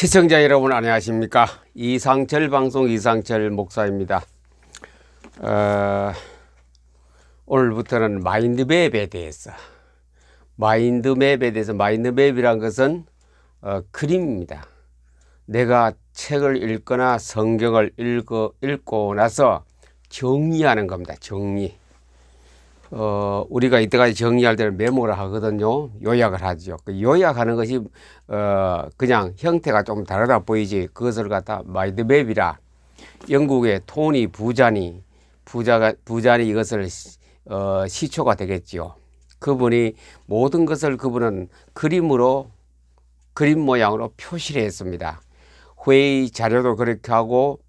시청자 여러분 안녕하십니까. 이상철 방송 이상철 목사입니다. 오늘부터는 마인드맵에 대해서 마인드맵이란 것은 그림입니다. 내가 책을 읽거나 성경을 읽고 나서 정리하는 겁니다. 정리. 우리가 이때까지 정리할 때는 메모를 하거든요. 요약을 하죠. 그 요약하는 것이 그냥 형태가 좀 다르다 보이지, 그것을 갖다 마인드맵이라. 영국의 토니 부자니 이것을 시초가 되겠지요. 그분이 모든 것을 그분은 그림 모양으로 표시를 했습니다. 회의 자료도 그렇게 하고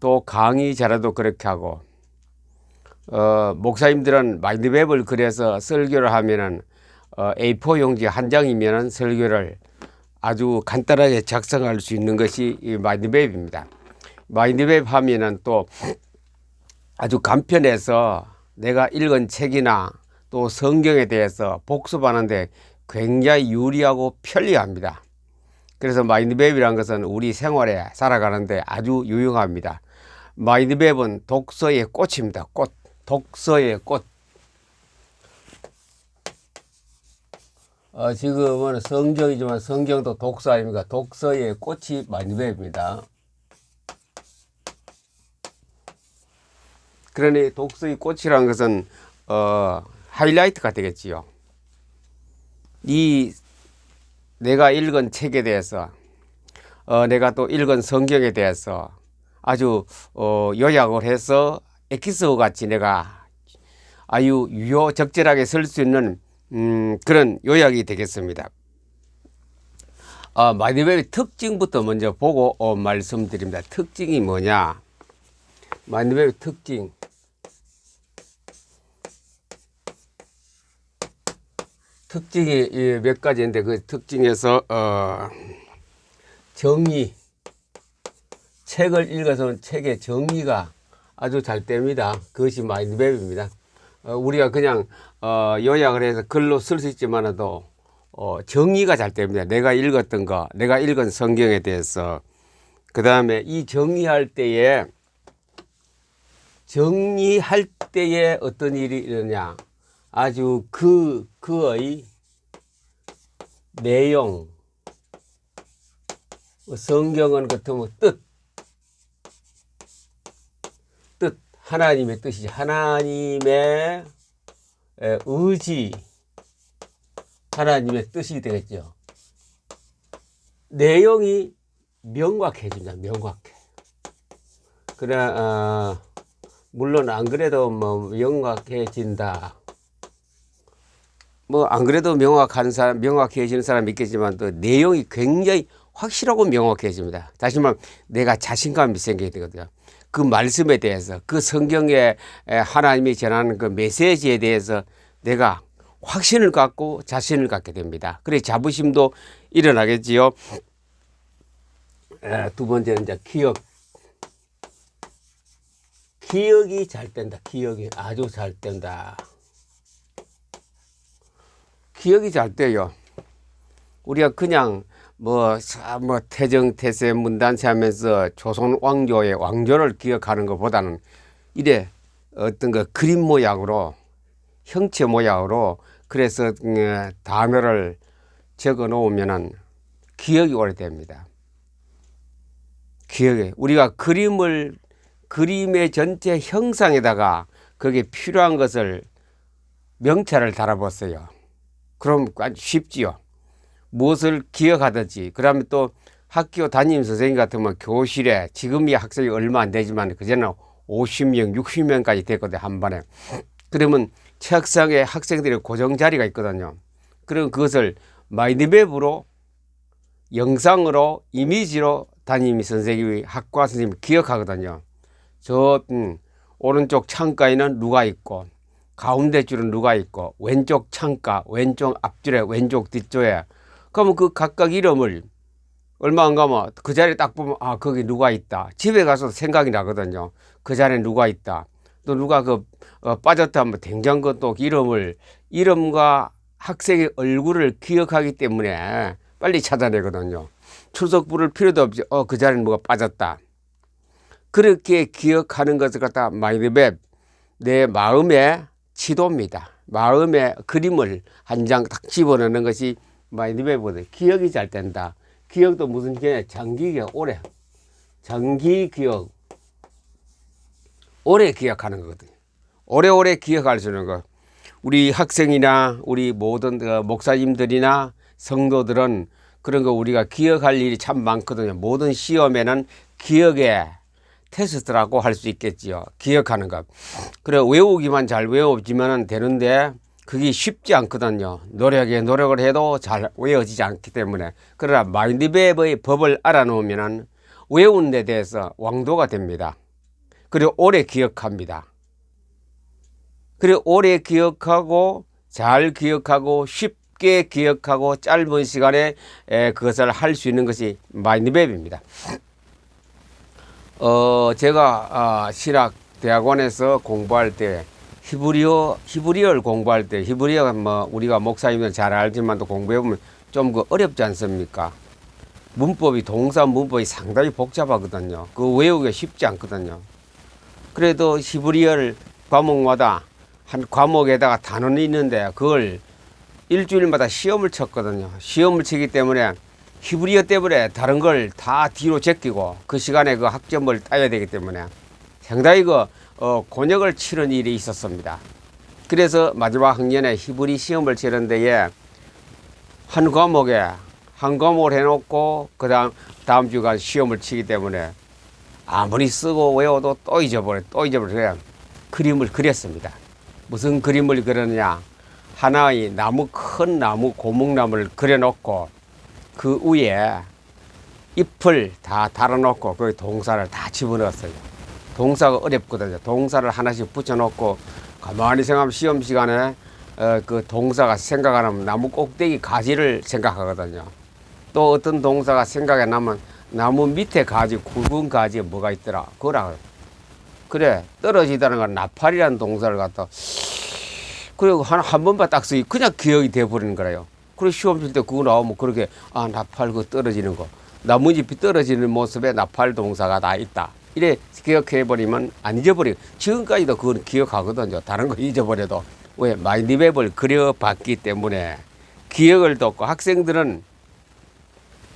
또 강의 자료도 그렇게 하고, 목사님들은 마인드맵을 그려서 설교를 하면은 A4 용지 한 장이면은 설교를 아주 간단하게 작성할 수 있는 것이 이 마인드맵입니다. 마인드맵 하면은 또 아주 간편해서 내가 읽은 책이나 또 성경에 대해서 복습하는데 굉장히 유리하고 편리합니다. 그래서 마인드맵이라는 것은 우리 생활에 살아가는데 아주 유용합니다. 마인드맵은 독서의 꽃입니다. 꽃. 독서의 꽃. 지금은 성경이지만 성경도 독서 아닙니까? 독서의 꽃이 마인드맵입니다. 그러니 독서의 꽃이라는 것은 하이라이트가 되겠지요. 내가 읽은 책에 대해서, 내가 또 읽은 성경에 대해서 아주 요약을 해서 엑기스호 같이 내가 아주 적절하게 쓸 수 있는 그런 요약이 되겠습니다. 마인드맵의 특징부터 먼저 보고 말씀드립니다. 특징이 뭐냐? 마인드맵의 특징이 몇 가지인데, 그 특징에서 정리, 책을 읽어서 책의 정리가 아주 잘 됩니다. 그것이 마인드맵입니다. 우리가 그냥 요약을 해서 글로 쓸 수 있지만도 정리가 잘 됩니다. 내가 읽었던 거, 내가 읽은 성경에 대해서. 그 다음에 이 정리할 때에 어떤 일이 일어나냐, 아주 그의 내용, 성경은 같으면 뜻, 하나님의 뜻이지. 하나님의 의지, 하나님의 뜻이 되겠죠. 내용이 명확해진다. 명확해. 그래, 물론 안 그래도 명확해진다. 안 그래도 명확해지는 사람이 있겠지만 또 내용이 굉장히 확실하고 명확해집니다. 다시 말하면 내가 자신감이 생기게 되거든요. 그 말씀에 대해서, 그 성경에 하나님이 전하는 그 메시지에 대해서 내가 확신을 갖고 자신을 갖게 됩니다. 그래 자부심도 일어나겠지요. 두 번째는 이제 기억이 잘 된다. 기억이 아주 잘 된다. 기억이 잘 돼요. 우리가 그냥 태정, 태세, 문단세 하면서 조선 왕조의 왕조를 기억하는 것보다는 이래 어떤 그 그림 모양으로, 형체 모양으로, 그래서 단어를 적어 놓으면은 기억이 오래됩니다. 우리가 그림의 전체 형상에다가 거기에 필요한 것을 명찰을 달아봤어요. 그럼 아주 쉽지요. 무엇을 기억하든지. 그러면 또 학교 담임 선생님 같으면 교실에, 지금이 학생이 얼마 안 되지만 그전에는 50명, 60명까지 됐거든요, 한 반에. 그러면 책상에 학생들의 고정 자리가 있거든요. 그럼 그것을 마인드맵으로, 영상으로, 이미지로 담임 선생님이, 학과 선생님이 기억하거든요. 오른쪽 창가에는 누가 있고, 가운데 줄은 누가 있고, 왼쪽 창가, 왼쪽 앞줄에, 왼쪽 뒷줄에. 그러면 그 각각 이름을 얼마 안 가면 그 자리에 딱 보면 거기 누가 있다. 집에 가서 생각이 나거든요. 그 자리에 누가 있다. 또 누가 빠졌다 하면 된장건 또 이름과 학생의 얼굴을 기억하기 때문에 빨리 찾아내거든요. 출석 부를 필요도 없지. 그 자리는 뭐가 빠졌다. 그렇게 기억하는 것을 갖다 마인드맵, 내 마음의 지도입니다. 마음의 그림을 한 장 딱 집어넣는 것이 마인드맵이거든요. 기억이 잘 된다. 기억도 무슨 기억이냐? 장기 기억, 오래. 장기 기억. 오래 기억하는 거거든요. 오래오래 기억할 수 있는 것. 우리 학생이나 우리 모든 목사님들이나 성도들은 그런 거 우리가 기억할 일이 참 많거든요. 모든 시험에는 기억의 테스트라고 할 수 있겠지요. 기억하는 것. 그래, 외우기만 잘 외우지면 되는데 그게 쉽지 않거든요. 노력을 해도 잘 외워지지 않기 때문에. 그러나 마인드맵의 법을 알아놓으면 외우는 데 대해서 왕도가 됩니다. 그리고 오래 기억합니다. 그리고 오래 기억하고 잘 기억하고 쉽게 기억하고 짧은 시간에 그것을 할 수 있는 것이 마인드맵입니다. 제가 신학 대학원에서 공부할 때 히브리어를 공부할 때 히브리어가 뭐 우리가 목사님들 잘 알지만 또 공부해 보면 좀 어렵지 않습니까? 문법이 동사 문법이 상당히 복잡하거든요. 그 외우기가 쉽지 않거든요. 그래도 히브리어를 과목마다 한 과목에다가 단원이 있는데 그걸 일주일마다 시험을 쳤거든요. 시험을 치기 때문에 히브리어 때문에 다른 걸 다 뒤로 제끼고 그 시간에 그 학점을 따야 되기 때문에 상당히 곤욕을 치른 일이 있었습니다. 그래서 마지막 학년에 히브리 시험을 치는 데에 한 과목을 해놓고 다음 주간 시험을 치기 때문에 아무리 쓰고 외워도 또 잊어버려. 그래 그림을 그렸습니다. 무슨 그림을 그렸느냐? 하나의 큰 나무, 고목나무를 그려놓고 그 위에 잎을 다 달아놓고 그 동사를 다 집어넣었어요. 동사가 어렵거든요. 동사를 하나씩 붙여놓고 가만히 생각하면 시험 시간에 그 동사가 생각 안 하면 나무 꼭대기 가지를 생각하거든요. 또 어떤 동사가 생각이 나면 나무 밑에 가지, 굵은 가지에 뭐가 있더라. 그거라. 그래, 떨어지다는 건 나팔이라는 동사를 갖다 그리고 한 번만 딱 쓰기 그냥 기억이 돼버리는 거예요. 그리고 시험 칠 때 그거 나오면 그렇게 나팔 그 떨어지는 거 나뭇잎이 떨어지는 모습에 나팔 동사가 다 있다. 이래 기억해버리면 안 잊어버리고 지금까지도 그건 기억하거든요. 다른 거 잊어버려도 왜 마인드맵을 그려봤기 때문에 기억을 뒀고 학생들은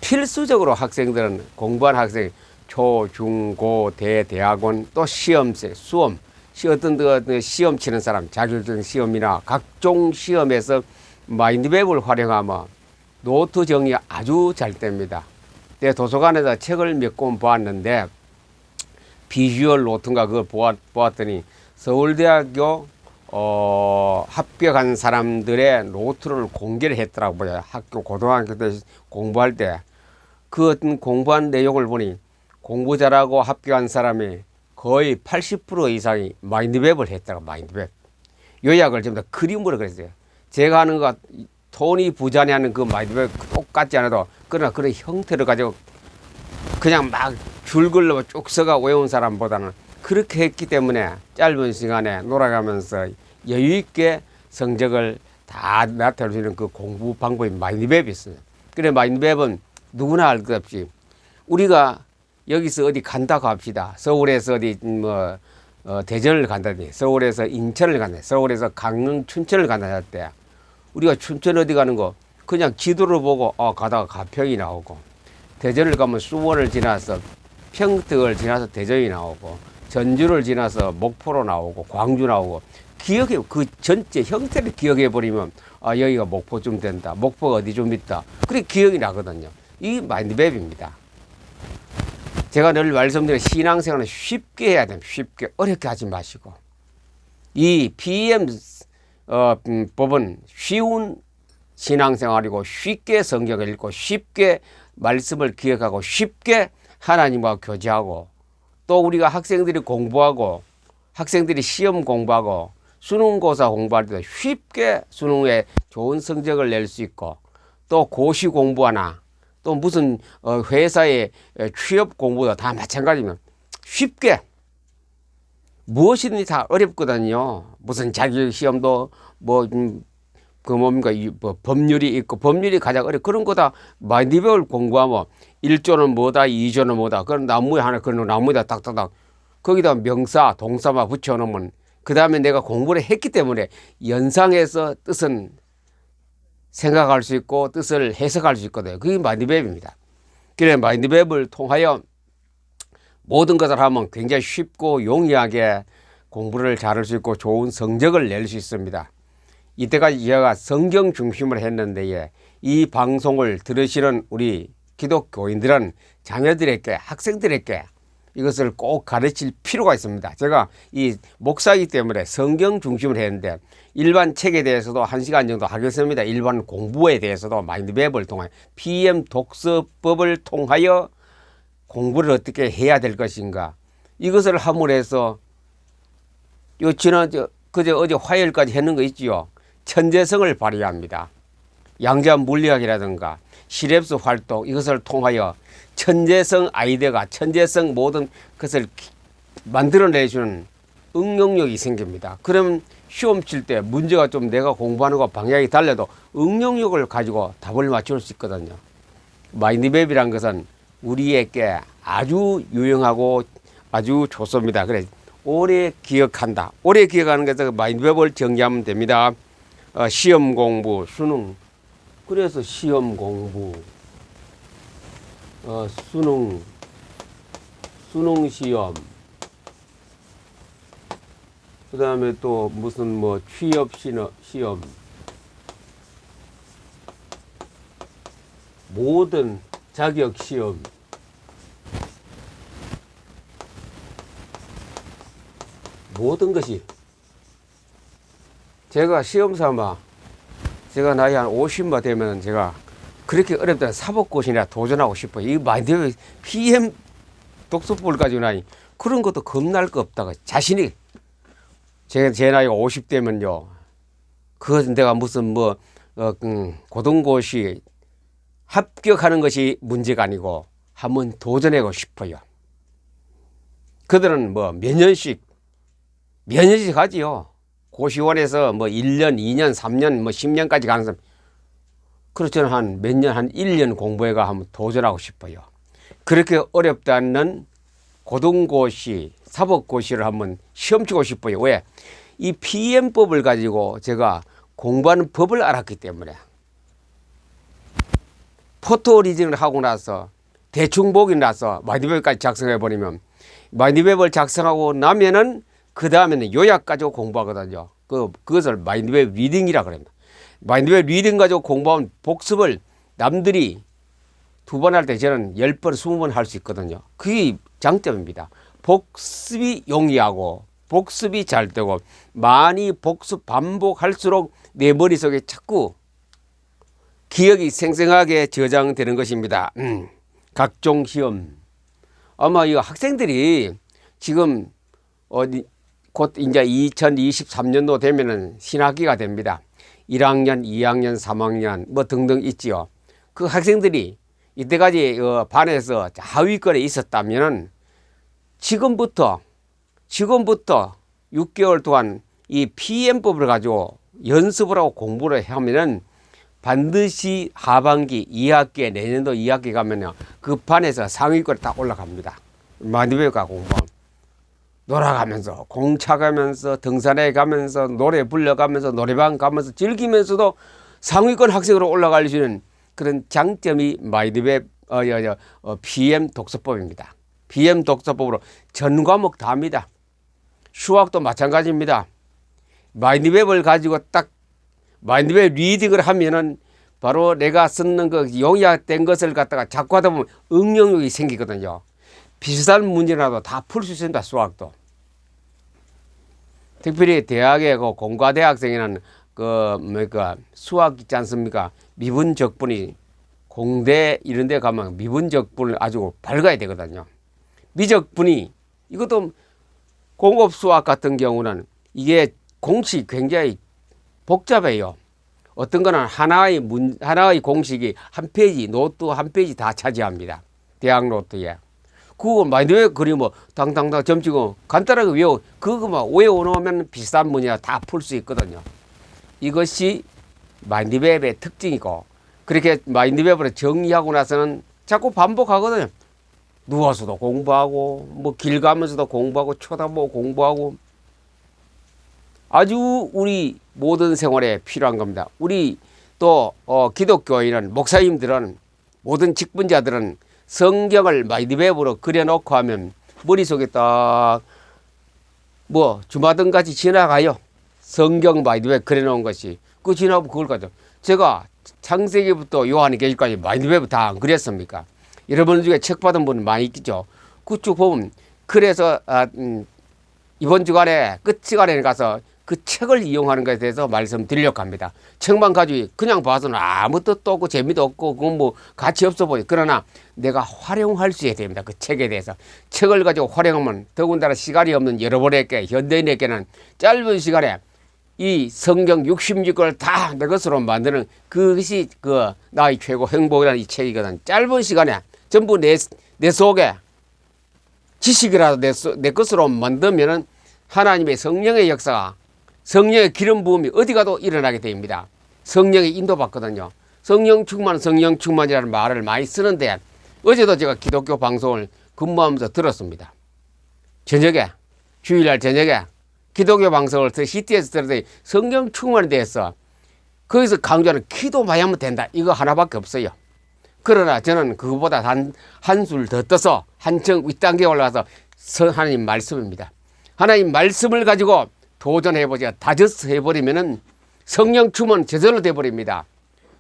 필수적으로 공부한 학생 초, 중, 고, 대학원 또 시험생, 수험 어떤 시험 치는 사람 자격증 시험이나 각종 시험에서 마인드맵을 활용하면 노트 정리가 아주 잘 됩니다. 내 도서관에서 책을 몇 권 보았는데 비주얼 노트인가 그걸 보았더니 서울대학교 합격한 사람들의 노트를 공개를 했더라고요. 고등학교 때 공부할 때 그 어떤 공부한 내용을 보니 공부 잘하고 합격한 사람이 거의 80% 이상이 마인드맵을 했다가 마인드맵 요약을 전부 다 그림으로 그랬어요. 제가 하는 거 토니 부자니 하는 그 마인드맵 똑같지 않아도 그러나 그런 형태를 가지고 그냥 막 줄글로 쭉 써가 외운 사람보다는 그렇게 했기 때문에 짧은 시간에 놀아가면서 여유 있게 성적을 다 나타낼 수 있는 그 공부 방법이 마인드맵이 있어요. 그래 마인드맵은 누구나 알 것 없이 우리가 여기서 어디 간다고 합시다. 서울에서 어디 대전을 간다니, 서울에서 인천을 간다, 서울에서 강릉, 춘천을 간다 할 때 우리가 춘천 어디 가는 거 그냥 지도를 보고 가다가 가평이 나오고 대전을 가면 수원을 지나서 평택을 지나서 대전이 나오고 전주를 지나서 목포로 나오고 광주 나오고 기억해 그 전체 형태를 기억해 버리면 여기가 목포쯤 된다, 목포가 어디 좀 있다. 그래 기억이 나거든요. 이 마인드맵입니다. 제가 늘 말씀드린 신앙생활은 쉽게 해야 됩니다. 쉽게 어렵게 하지 마시고 이 PM 법은 쉬운 신앙생활이고 쉽게 성경을 읽고 쉽게 말씀을 기억하고 쉽게 하나님과 교제하고 또 우리가 학생들이 공부하고 학생들이 시험 공부하고 수능고사 공부할 때도 쉽게 수능에 좋은 성적을 낼 수 있고 또 고시 공부하나 또 무슨 회사의 취업 공부도 다 마찬가지면 쉽게 무엇이든지 다 어렵거든요. 무슨 자격시험도 그 뭡니까 뭐 법률이 있고 법률이 가장 어려 그런 거다 마인드맵을 공부하면 1조는 뭐다 2조는 뭐다 그런 나무에 하나 그런 나무에다 딱딱딱 거기다 명사 동사만 붙여놓으면 그 다음에 내가 공부를 했기 때문에 연상해서 뜻은 생각할 수 있고 뜻을 해석할 수 있거든요. 그게 마인드맵입니다. 그래 마인드맵을 통하여 모든 것을 하면 굉장히 쉽고 용이하게 공부를 잘할 수 있고 좋은 성적을 낼 수 있습니다. 이때까지 제가 성경 중심으로 했는데 이 방송을 들으시는 우리 기독교인들은 자녀들에게 학생들에게 이것을 꼭 가르칠 필요가 있습니다. 제가 이 목사이기 때문에 성경 중심으로 했는데 일반 책에 대해서도 1시간 정도 하겠습니다. 일반 공부에 대해서도 마인드맵을 통하여 PM 독서법을 통하여 공부를 어떻게 해야 될 것인가 이것을 함으로 해서 어제 화요일까지 했는 거 있지요. 천재성을 발휘합니다. 양자 물리학이라든가 시랩스 활동 이것을 통하여 천재성 아이디어가 천재성 모든 것을 만들어내주는 응용력이 생깁니다. 그러면 시험 칠 때 문제가 좀 내가 공부하는 거 방향이 달라도 응용력을 가지고 답을 맞출 수 있거든요. 마인드맵이란 것은 우리에게 아주 유용하고 아주 좋습니다. 그래 오래 기억한다. 오래 기억하는 것에서 마인드맵을 정리하면 됩니다. 시험 공부, 수능. 그래서 시험 공부, 수능 시험. 그 다음에 또 무슨 뭐 취업 시험. 모든 자격 시험. 모든 것이 제가 시험 삼아 제가 나이 한 50만 되면 제가 그렇게 어렵다는 사법고시나 도전하고 싶어요. 이 마인드 PM 독서법을 가지고 나니 그런 것도 겁날 거 없다가 자신이 제 나이가 50대면요. 그것은 내가 무슨 고등고시 합격하는 것이 문제가 아니고 한번 도전하고 싶어요. 그들은 몇 년씩 하지요. 고시원에서 1년, 2년, 3년, 10년까지 가는 사람. 그렇지는 한 몇 년, 한 1년 공부해가 한번 도전하고 싶어요. 그렇게 어렵지 않는 고등고시, 사법고시를 한번 시험 치고 싶어요. 왜? 이 PM법을 가지고 제가 공부하는 법을 알았기 때문에. 포토 리딩을 하고 나서 대충 보기 나서 마인드맵까지 작성해버리면 마인드맵을 작성하고 나면은 그 다음에는 요약 가지고 공부하거든요. 그것을 마인드맵 리딩이라고 합니다. 마인드맵 리딩 가지고 공부하면 복습을 남들이 2번 할 때 저는 10번, 20번 할 수 있거든요. 그게 장점입니다. 복습이 용이하고 복습이 잘 되고 많이 복습 반복할수록 내 머릿속에 자꾸 기억이 생생하게 저장되는 것입니다. 각종 시험. 아마 이 학생들이 지금 곧 이제 2023년도 되면은 신학기가 됩니다. 1학년, 2학년, 3학년 등등 있지요. 그 학생들이 이때까지 반에서 하위권에 있었다면은 지금부터 6개월 동안 이 PM법을 가지고 연습을 하고 공부를 하면은 반드시 하반기 2학기에 내년도 2학기 가면요. 그 반에서 상위권에 딱 올라갑니다. 마인드맵과 공부하면. 놀아가면서 공차 가면서 등산에 가면서 노래 불러가면서 노래방 가면서 즐기면서도 상위권 학생으로 올라갈 수 있는 그런 장점이 마인드맵 PM 독서법입니다. PM 독서법으로 전 과목 다 합니다. 수학도 마찬가지입니다. 마인드맵을 가지고 딱 마인드맵 리딩을 하면은 바로 내가 쓰는 그 용이된 것을 갖다가 자꾸 하다 보면 응용력이 생기거든요. 비슷한 문제라도 다 풀 수 있습니다. 수학도. 특별히 대학에 공과대학생에는 수학 있지 않습니까? 미분적분이 공대 이런 데 가면 미분적분을 아주 밝아야 되거든요. 미적분이 이것도 공업 수학 같은 경우는 이게 공식이 굉장히 복잡해요. 어떤 거는 하나의 공식이 한 페이지, 노트 한 페이지 다 차지합니다. 대학 노트에. 그거 마인드맵 그리면 당당당 점치고 간단하게 그거만 외워놓으면 비슷한 문제가 다 풀 수 있거든요. 이것이 마인드맵의 특징이고, 그렇게 마인드맵으로 정리하고 나서는 자꾸 반복하거든요. 누워서도 공부하고, 뭐 길 가면서도 공부하고, 쳐다보고 공부하고. 아주 우리 모든 생활에 필요한 겁니다. 우리 또 기독교인은, 목사님들은, 모든 직분자들은 성경을 마인드맵으로 그려놓고 하면 머릿속에 딱 뭐 주마등같이 지나가요. 성경 마인드맵 그려놓은 것이. 그 지나고 그걸 가죠. 제가 창세기부터 요한의 계시까지 마인드맵 다 안 그렸습니까? 여러분 중에 책 받은 분 많이 있겠죠. 그쪽 보면. 그래서 이번 주간에 끝시간에 가서 그 책을 이용하는 것에 대해서 말씀드리려고 합니다. 책만 가지고 그냥 봐서는 아무 뜻도 없고 재미도 없고 그건 뭐 가치 없어 보여. 그러나 내가 활용할 수 있어야 됩니다. 그 책에 대해서. 책을 가지고 활용하면 더군다나 시간이 없는 여러분에게, 현대인에게는 짧은 시간에 이 성경 66권을 다 내 것으로 만드는 그것이 그 나의 최고 행복이라는 이 책이거든. 짧은 시간에 전부 내 속에 지식이라도 내 것으로 만들면은 하나님의 성령의 역사가, 성령의 기름 부음이 어디 가도 일어나게 됩니다. 성령의 인도받거든요. 성령 충만이라는 말을 많이 쓰는데, 어제도 제가 기독교 방송을 근무하면서 들었습니다. 저녁에, 주일날 저녁에 기독교 방송을 CT에서 들었더니 성령 충만에 대해서 거기서 강조하는 기도 많이 하면 된다. 이거 하나밖에 없어요. 그러나 저는 그거보다 한술 더 떠서 한층 윗단계에 올라가서 하나님 말씀입니다. 하나님 말씀을 가지고 도전해보자, 다저스 해버리면은 성령 충만 저절로 돼버립니다.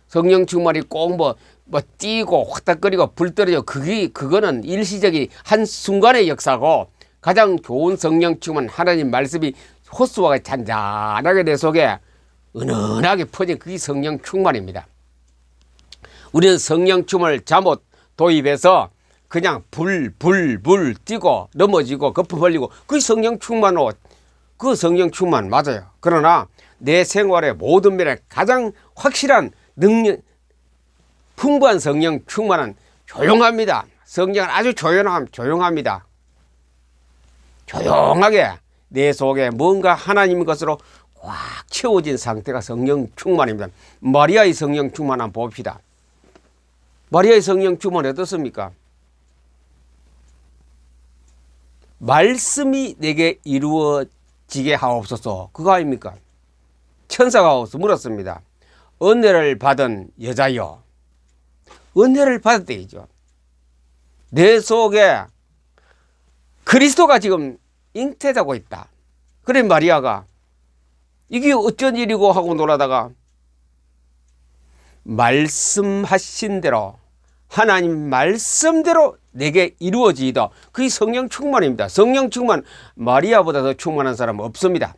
성령 충만이 꼭 뭐 뛰고 확닥거리고 불 떨어져, 그거는 일시적인 한순간의 역사고, 가장 좋은 성령 충만, 하나님 말씀이 호수와 잔잔하게 내 속에 은은하게 퍼진 그게 성령 충만입니다. 우리는 성령 충만을 잘못 도입해서 그냥 불 뛰고 넘어지고 거품 흘리고 그게 성령 충만으로, 그 성령 충만 맞아요. 그러나 내 생활의 모든 면에 가장 확실한 능력, 풍부한 성령 충만은 조용합니다. 성령은 아주 조용합니다. 조용하게 내 속에 뭔가 하나님 것으로 꽉 채워진 상태가 성령 충만입니다. 마리아의 성령 충만 한번 봅시다. 마리아의 성령 충만 어떻습니까? 말씀이 내게 이루어지게 하옵소서, 그거 아닙니까? 천사가 와서 물었습니다. 은혜를 받은 여자여, 은혜를 받았대죠. 내 속에 그리스도가 지금 잉태되고 있다. 그래 마리아가 이게 어쩐 일이고 하고 놀아다가 말씀하신 대로, 하나님 말씀대로 내게 이루어지이다. 그게 성령 충만입니다. 성령 충만, 마리아보다 더 충만한 사람은 없습니다.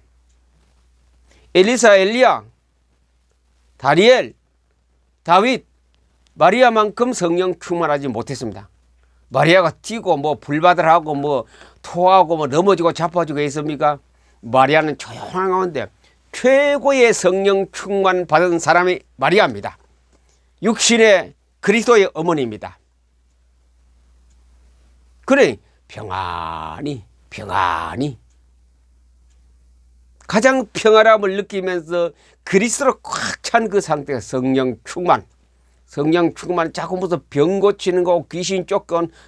엘리사, 엘리야, 다니엘, 다윗, 마리아만큼 성령 충만하지 못했습니다. 마리아가 뛰고 뭐 불바다를 하고 뭐 토하고 뭐 넘어지고 자빠지고 했습니까? 마리아는 조용한 가운데 최고의 성령 충만 받은 사람이 마리아입니다. 육신의 그리스도의 어머니입니다. 그래 평안히 가장 평안함을 느끼면서 그리스도로 꽉 찬 그 상태가 성령 충만. 성령 충만, 자꾸 무슨 병 고치는 거, 귀신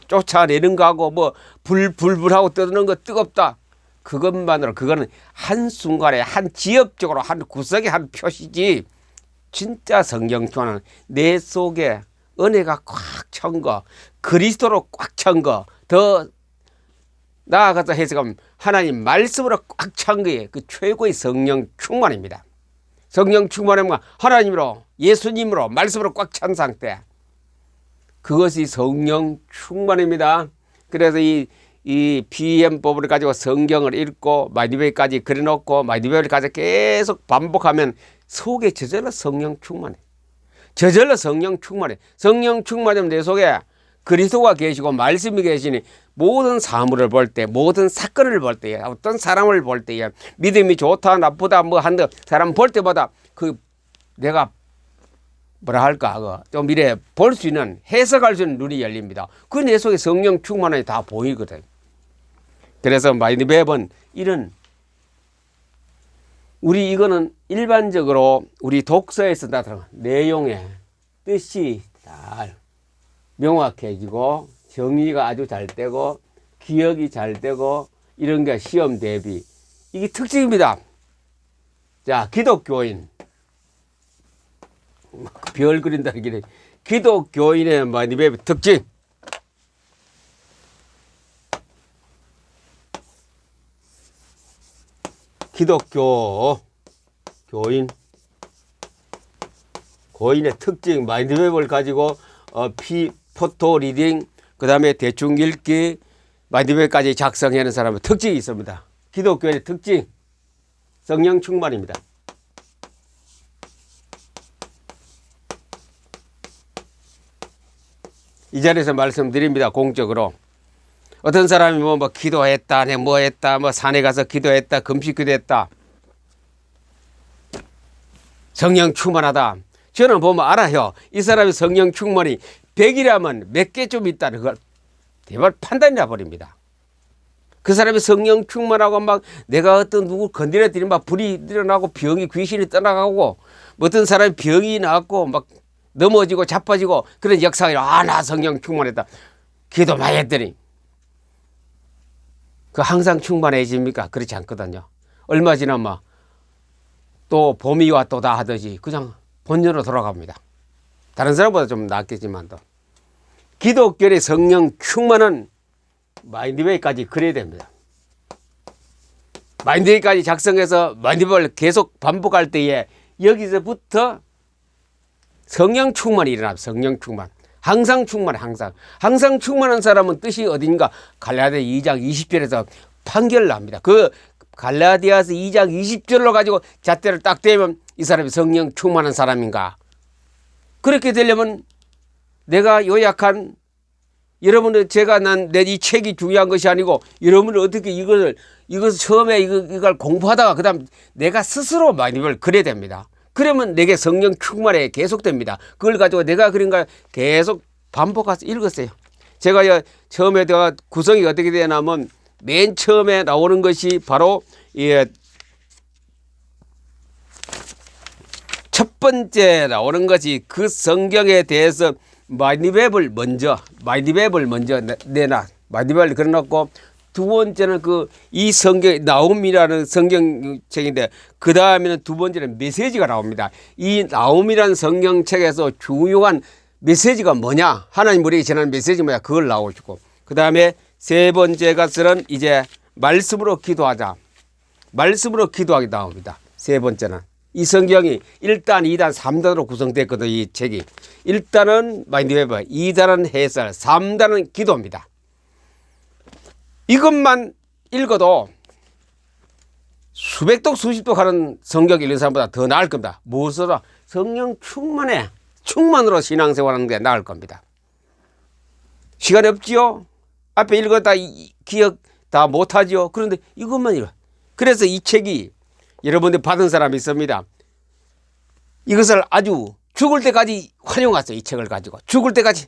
쫓아내는 거 하고 뭐 불하고 떠드는 거 뜨겁다. 그것만으로, 그거는 한순간에 한 지엽적으로 한 구석의 한 표시지, 진짜 성령 충만은 내 속에 은혜가 꽉 찬 거, 그리스도로 꽉 찬 거, 더 나아가서 해석하면 하나님 말씀으로 꽉 찬 거에 그 최고의 성령 충만입니다. 성령 충만하면 하나님으로, 예수님으로, 말씀으로 꽉 찬 상태, 그것이 성령 충만입니다. 그래서 이 BM법을 가지고 성경을 읽고 마이드베이까지 그려놓고 마이드베이를 가지고 계속 반복하면 속에 저절로 성령 충만해. 저절로 성령 충만해. 성령 충만하면 내 속에 그리스도가 계시고 말씀이 계시니 모든 사물을 볼 때, 모든 사건을 볼 때, 어떤 사람을 볼 때에 믿음이 좋다 나쁘다 뭐 한다 사람 볼 때마다 그 내가 뭐라 할까 좀 이래 볼 수 있는, 해석할 수 있는 눈이 열립니다. 그 내 속에 성령 충만함이 다 보이거든. 그래서 마인드맵은 이런 우리 이거는 일반적으로 우리 독서에서 나타나는 내용의 뜻이 잘 명확해지고 정리가 아주 잘 되고 기억이 잘 되고 이런 게 시험 대비 이게 특징입니다. 자, 기독교인 별 그린다는 게 기독교인의 마니베의 특징. 기독교 교인 고인의 특징 마인드맵을 가지고 포토 리딩 그 다음에 대충 읽기 마인드맵까지 작성하는 사람의 특징이 있습니다. 기독교인의 특징 성령 충만입니다. 이 자리에서 말씀드립니다. 공적으로 어떤 사람이 뭐 기도했다, 뭐 했다, 뭐 산에 가서 기도했다, 금식 기도했다. 성령 충만하다. 저는 보면 알아요. 이 사람이 성령 충만이 100이라면 몇 개 좀 있다는 걸 대발 판단이 나버립니다. 그 사람이 성령 충만하고 막 내가 어떤 누구 건드려드리면 막 불이 일어나고 병이 귀신이 떠나가고 뭐 어떤 사람이 병이 나고 막 넘어지고 자빠지고 그런 역사가 나 성령 충만했다. 기도 많이 했더니 그 항상 충만해집니까? 그렇지 않거든요. 얼마 지나면 또 봄이 와 또 다 하듯이 그냥 본전으로 돌아갑니다. 다른 사람보다 좀 낫겠지만도 기독교의 성령 충만은 마인드웨이까지 그래야 됩니다. 마인드웨이까지 작성해서 마인드웨이를 계속 반복할 때에 여기서부터 성령 충만이 일어납니다. 성령 충만. 항상 충만해. 항상 충만한 사람은 뜻이 어딘가 갈라디아 2장 20절에서 판결을 합니다. 그 갈라디아서 2장 20절로 가지고 잣대를 딱 대면 이 사람이 성령 충만한 사람인가. 그렇게 되려면 내가 요약한 여러분은 제가 내 이 책이 중요한 것이 아니고 여러분은 어떻게 이것을 처음에 이걸 공부하다가 그다음 내가 스스로 마인드맵을 그려야 됩니다. 그러면 내게 성령 충만에 계속됩니다. 그걸 가지고 내가 그린 걸 계속 반복해서 읽었어요. 제가 처음에 내가 구성이 어떻게 되냐면 맨 처음에 나오는 것이 바로 첫 번째 나오는 것이 그 성경에 대해서 마인드맵을 먼저 내놔. 마인드맵을 그려놓고 두 번째는 이 성경 나움이라는 성경책인데 그 다음에는 두 번째는 메시지가 나옵니다. 이 나움이라는 성경책에서 중요한 메시지가 뭐냐? 하나님 우리에게 전하는 메시지가 뭐냐? 그걸 나오시고 그 다음에 세 번째 것은 이제 말씀으로 기도하자. 말씀으로 기도하기 나옵니다. 세 번째는 이 성경이 1단, 2단, 3단으로 구성됐거든. 이 책이 1단은 마인드맵, 2단은 해설, 3단은 기도입니다. 이것만 읽어도 수백독 수십독 하는 성경 읽는 사람보다 더 나을 겁니다. 무엇으로? 성령 충만으로 신앙생활하는 게 나을 겁니다. 시간이 없지요. 앞에 읽었다 기억 다 못하지요. 그런데 이것만 읽어. 그래서 이 책이 여러분들 받은 사람이 있습니다. 이것을 아주 죽을 때까지 활용하세요. 이 책을 가지고 죽을 때까지.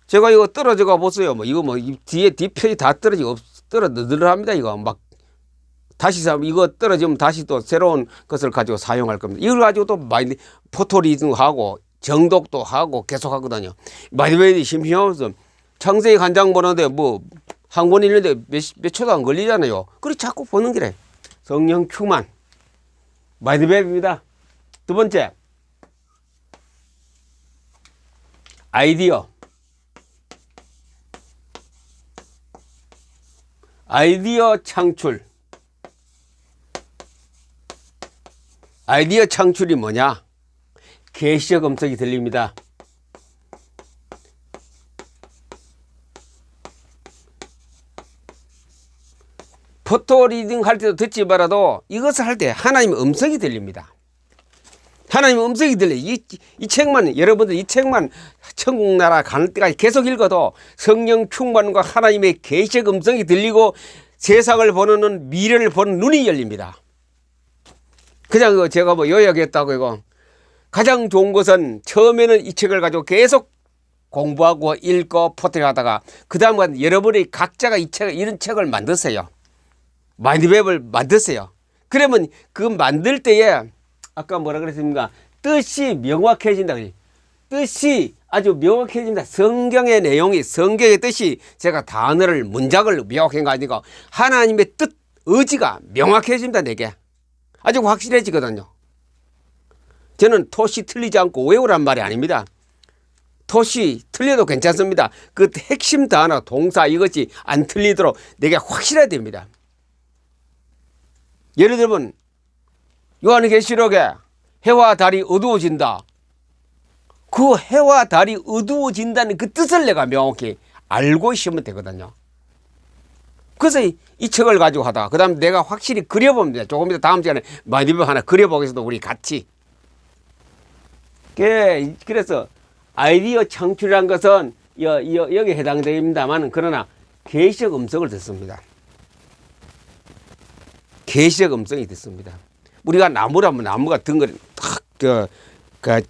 제가 이거 떨어져가 보세요. 뒤에 뒷편이 다 너덜합니다. 이거 막 다시 이거 떨어지면 다시 또 새로운 것을 가지고 사용할 겁니다. 이걸 가지고 또 포토 리딩하고 정독도 하고 계속 하거든요. 마인드맵이 심심하면서 창세기 한 장 보는데 한 권 읽는데 몇 초도 안 걸리잖아요. 그래 자꾸 보는 게래. 성령 충만 마인드맵입니다. 두 번째 아이디어 창출. 아이디어 창출이 뭐냐? 계시적 음성이 들립니다. 포토 리딩 할 때도 듣지 말아도 이것을 할 때 하나님의 음성이 들립니다. 하나님의 음성이 들려요. 이 책만, 여러분들 이 책만 천국 나라 가는 때까지 계속 읽어도 성령 충만과 하나님의 계시적 음성이 들리고 세상을 보는 눈, 미래를 보는 눈이 열립니다. 그냥 제가 요약했다고 이거. 가장 좋은 것은 처음에는 이 책을 가지고 계속 공부하고 읽고 포트하다가 그 다음은 여러분이 각자가 이런 책을 만드세요. 마인드맵을 만드세요. 그러면 그 만들 때에 아까 뭐라 그랬습니까? 뜻이 명확해진다. 뜻이 아주 명확해진다. 성경의 내용이, 성경의 뜻이 제가 단어를, 문장을 명확한 거 아니고 하나님의 뜻, 의지가 명확해진다. 내게 아주 확실해지거든요. 저는 토시 틀리지 않고 외우란 말이 아닙니다. 토시 틀려도 괜찮습니다. 그 핵심 단어, 동사 이것이 안 틀리도록 내게 확실해야 됩니다. 예를 들면 요한계시록에 해와 달이 어두워진다. 그 해와 달이 어두워진다는 그 뜻을 내가 명확히 알고 있으면 되거든요. 그래서 이 책을 가지고 하다가 그 다음에 내가 확실히 그려봅니다. 조금 이따 다음 시간에 마디브 하나 그려보겠습니다. 우리 같이. 그래서 아이디어 창출이라는 것은 여기에 해당됩니다만 그러나 계시적 음성을 듣습니다. 계시적 음성이 듣습니다. 우리가 나무라면 나무가 덩거리 탁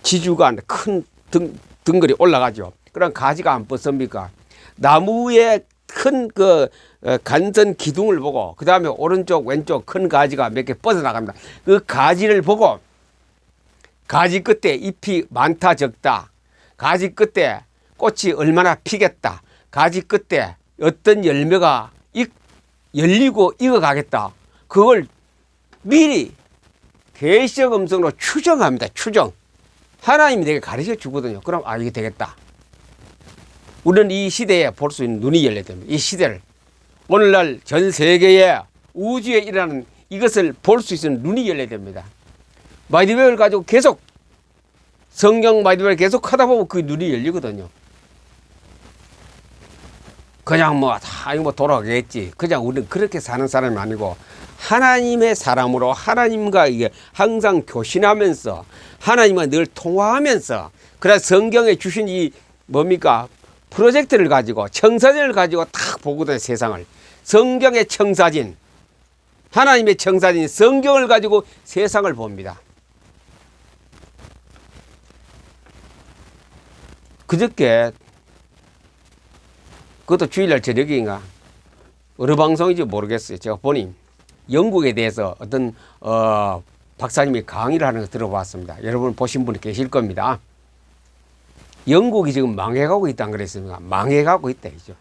지주가 큰 덩거리 올라가죠. 그럼 가지가 안 뻗습니까? 나무의 큰 간선 기둥을 보고 그 다음에 오른쪽 왼쪽 큰 가지가 몇 개 뻗어나갑니다. 그 가지를 보고 가지 끝에 잎이 많다 적다, 가지 끝에 꽃이 얼마나 피겠다, 가지 끝에 어떤 열매가 열리고 익어가겠다, 그걸 미리 계시적 음성으로 추정합니다. 추정. 하나님이 내게 가르쳐 주거든요. 그럼 이게 되겠다. 우리는 이 시대에 볼 수 있는 눈이 열려야 됩니다. 이 시대를, 오늘날 전 세계에 우주에 일어나는 이것을 볼 수 있는 눈이 열려야 됩니다. 마이드백을 가지고 계속 성경 마이드백을 계속 하다 보면 그 눈이 열리거든요. 그냥 이거 돌아가겠지. 그냥 우리는 그렇게 사는 사람이 아니고 하나님의 사람으로 하나님과 이게 항상 교신하면서 하나님과 늘 통화하면서, 그래서 성경에 주신 이 뭡니까? 프로젝트를 가지고 청사진을 가지고 딱 보거든요. 세상을. 성경의 청사진, 하나님의 청사진 성경을 가지고 세상을 봅니다. 그저께 그것도 주일날 저녁인가 어느 방송인지 모르겠어요. 제가 보니 영국에 대해서 어떤 박사님이 강의를 하는 거 들어봤습니다. 여러분 보신 분이 계실 겁니다. 영국이 지금 망해가고 있다는 그랬습니다. 망해가고 있다 이죠.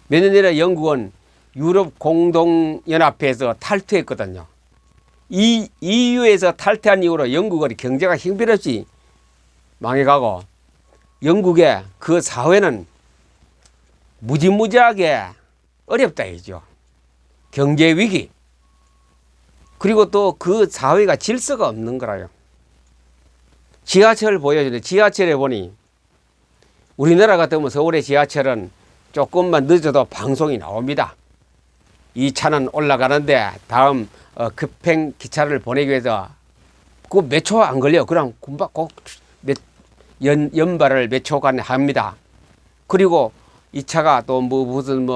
몇 년 전에 영국은 유럽 공동연합회에서 탈퇴했거든요. 이 EU에서 탈퇴한 이후로 영국은 경제가 형편없이 망해가고, 영국의 그 사회는 무지무지하게 어렵다 이죠. 경제 위기, 그리고 또 그 사회가 질서가 없는 거라요. 지하철 보여주는데 지하철에 보니 우리나라 같으면 서울의 지하철은 조금만 늦어도 방송이 나옵니다. 이 차는 올라가는데 다음 급행 기차를 보내기 위해서 그 몇 초 안 걸려요. 그냥 금방 꼭 연발을 몇 초간 합니다. 그리고 이 차가 또 무슨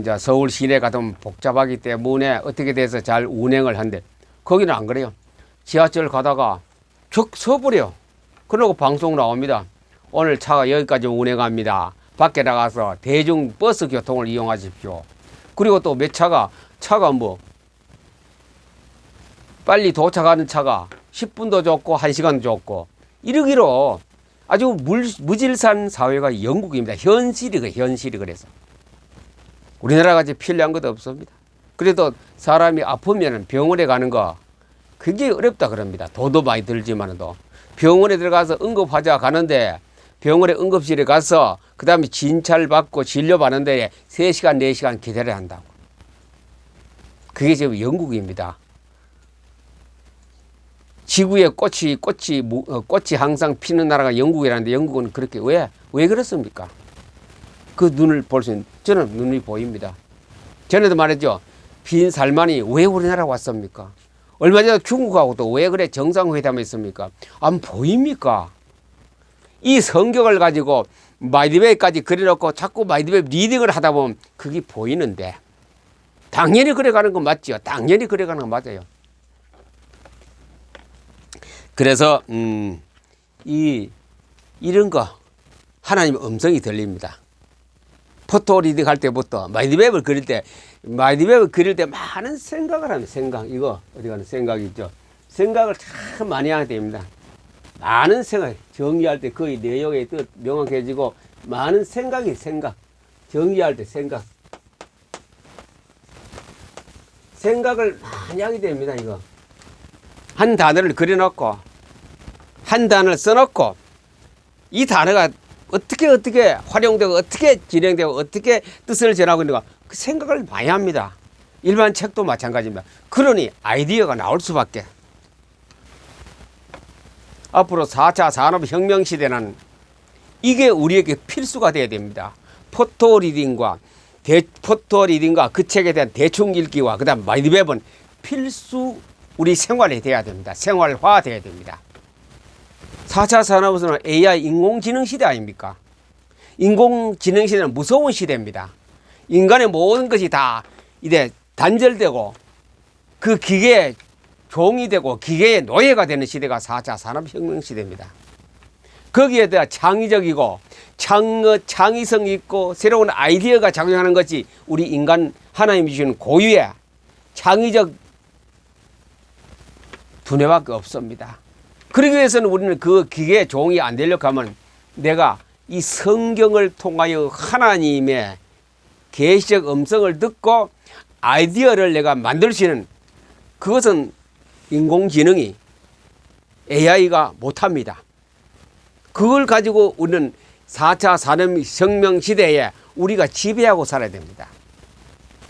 이제 서울 시내 같으면 복잡하기 때문에 어떻게 돼서 잘 운행을 한대. 거기는 안 그래요. 지하철 가다가 쭉 서버려. 그러고 방송 나옵니다. 오늘 차가 여기까지 운행합니다. 밖에 나가서 대중 버스 교통을 이용하십시오. 그리고 또 몇 차가 빨리 도착하는 차가 10분도 좋고 1시간도 좋고 이러기로 아주 무질산 사회가 영국입니다. 현실이 그래서. 우리나라 같이 편리한 것도 없습니다. 그래도 사람이 아프면 병원에 가는 거 굉장히 어렵다 그럽니다. 돈도 많이 들지만도 병원에 들어가서 응급환자 가는데 병원에 응급실에 가서 그 다음에 진찰 받고 진료받는데 3시간 4시간 기다려야 한다고. 그게 지금 영국입니다. 지구에 꽃이 항상 피는 나라가 영국이라는데 영국은 그렇게 왜 그렇습니까? 그 눈을 볼 수 있는, 저는 눈이 보입니다. 전에도 말했죠. 빈 살만이 왜 우리나라 왔습니까? 얼마 전에 중국하고 또 왜 그래 정상회담했습니까? 안 보입니까? 이 성경을 가지고 마이드백까지 그려놓고 자꾸 마이드백 리딩을 하다 보면 그게 보이는데, 당연히 그래가는 건 맞죠. 당연히 그래가는 건 맞아요. 그래서 이런 거 하나님의 음성이 들립니다. 포토 리딩 할 때부터 마인드맵을 그릴 때 많은 생각을 하면 생각 이거 어디 가는 생각이 있죠. 생각을 참 많이 하게 됩니다. 많은 생각 정리할 때 거의 내용의 뜻 명확해지고 많은 생각 정리할 때 생각을 많이 하게 됩니다. 이거 한 단어를 그려놓고 한 단어를 써놓고 이 단어가 어떻게 활용되고 어떻게 진행되고 어떻게 뜻을 전하고 있는가 그 생각을 많이 합니다. 일반 책도 마찬가지입니다. 그러니 아이디어가 나올 수밖에. 앞으로 4차 산업혁명 시대는 이게 우리에게 필수가 되어야 됩니다. 포토 리딩과 그 책에 대한 대충 읽기와 그 다음 마인드맵은 필수 우리 생활이 돼야 됩니다. 생활화 돼야 됩니다. 4차 산업은 AI 인공지능 시대 아닙니까? 인공지능 시대는 무서운 시대입니다. 인간의 모든 것이 다 이제 단절되고 그 기계의 종이 되고 기계의 노예가 되는 시대가 4차 산업혁명 시대입니다. 거기에 대해 창의적이고 창의성 있고 새로운 아이디어가 작용하는 것이 우리 인간 하나님이 주신 고유의 창의적 두뇌밖에 없습니다. 그러기 위해서는 우리는 그 기계의 종이 안 되려고 하면 내가 이 성경을 통하여 하나님의 계시적 음성을 듣고 아이디어를 내가 만들 수 있는 그것은 인공지능이 AI가 못합니다. 그걸 가지고 우리는 4차 산업혁명 시대에 우리가 지배하고 살아야 됩니다.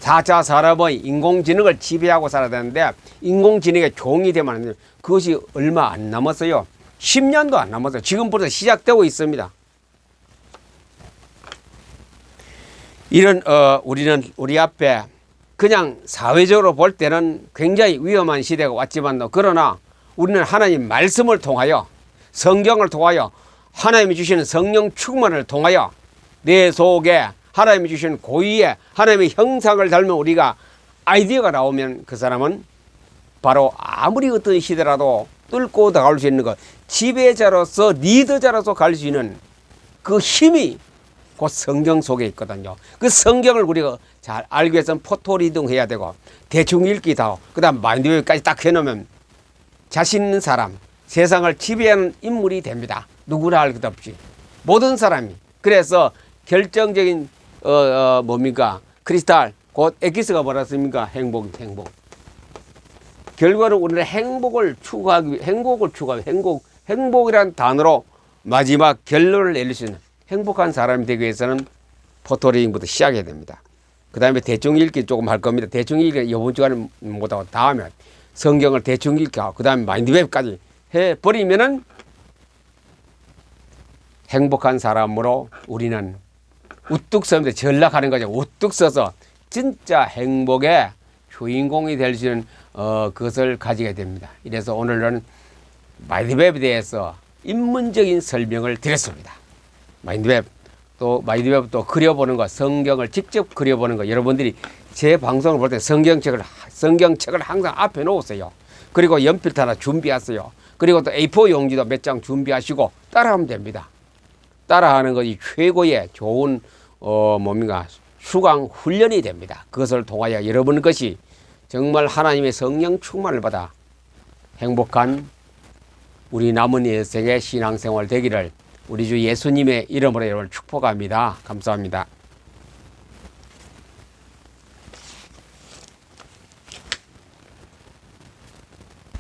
4차 산업의 인공지능을 지배하고 살아야 되는데 인공지능의 종이 되면 안 돼요. 그것이 얼마 안 남았어요. 10년도 안 남았어요. 지금부터 시작되고 있습니다. 이런 우리는 우리 앞에 그냥 사회적으로 볼 때는 굉장히 위험한 시대가 왔지만 그러나 우리는 하나님 말씀을 통하여 성경을 통하여 하나님이 주시는 성령 충만을 통하여 내 속에 하나님이 주시는 고유의 하나님의 형상을 닮은 우리가 아이디어가 나오면 그 사람은 바로 아무리 어떤 시대라도 뚫고 나갈 수 있는 것 지배자로서 리더자로서 갈 수 있는 그 힘이 곧 성경 속에 있거든요. 그 성경을 우리가 잘 알기 위해서는 포토 리딩 해야 되고 대충 읽기도 하고 그 다음 마인드맵까지 딱 해놓으면 자신 있는 사람 세상을 지배하는 인물이 됩니다. 누구나 할 것 없이 모든 사람이. 그래서 결정적인 뭡니까 크리스탈 곧 엑기스가 뭐라 씁니까? 행복. 결과는 우리는 행복을 추구하기 행복이라는 단어로 마지막 결론을 내릴 수 있는 행복한 사람이 되기 위해서는 포토리딩부터 시작해야 됩니다. 그 다음에 대충 읽기 조금 할 겁니다. 대충 읽기 이번 주간에 못하고 다음에 성경을 대충 읽기 하고 그 다음에 마인드맵까지 해버리면은 행복한 사람으로 우리는 우뚝 서면서 전락하는 거죠. 우뚝 서서 진짜 행복의 주인공이 될 수 있는 그것을 가지게 됩니다. 이래서 오늘은 마인드맵에 대해서 인문적인 설명을 드렸습니다. 마인드맵 또 그려보는 거, 성경을 직접 그려보는 거. 여러분들이 제 방송을 볼 때 성경책을 항상 앞에 놓으세요. 그리고 연필 하나 준비하세요. 그리고 또 A4 용지도 몇 장 준비하시고 따라하면 됩니다. 따라하는 것이 최고의 좋은 수강 훈련이 됩니다. 그것을 통하여 여러분 것이 정말 하나님의 성령 충만을 받아 행복한 우리 남은 인생의 신앙생활 되기를 우리 주 예수님의 이름으로 여러분을 축복합니다. 감사합니다.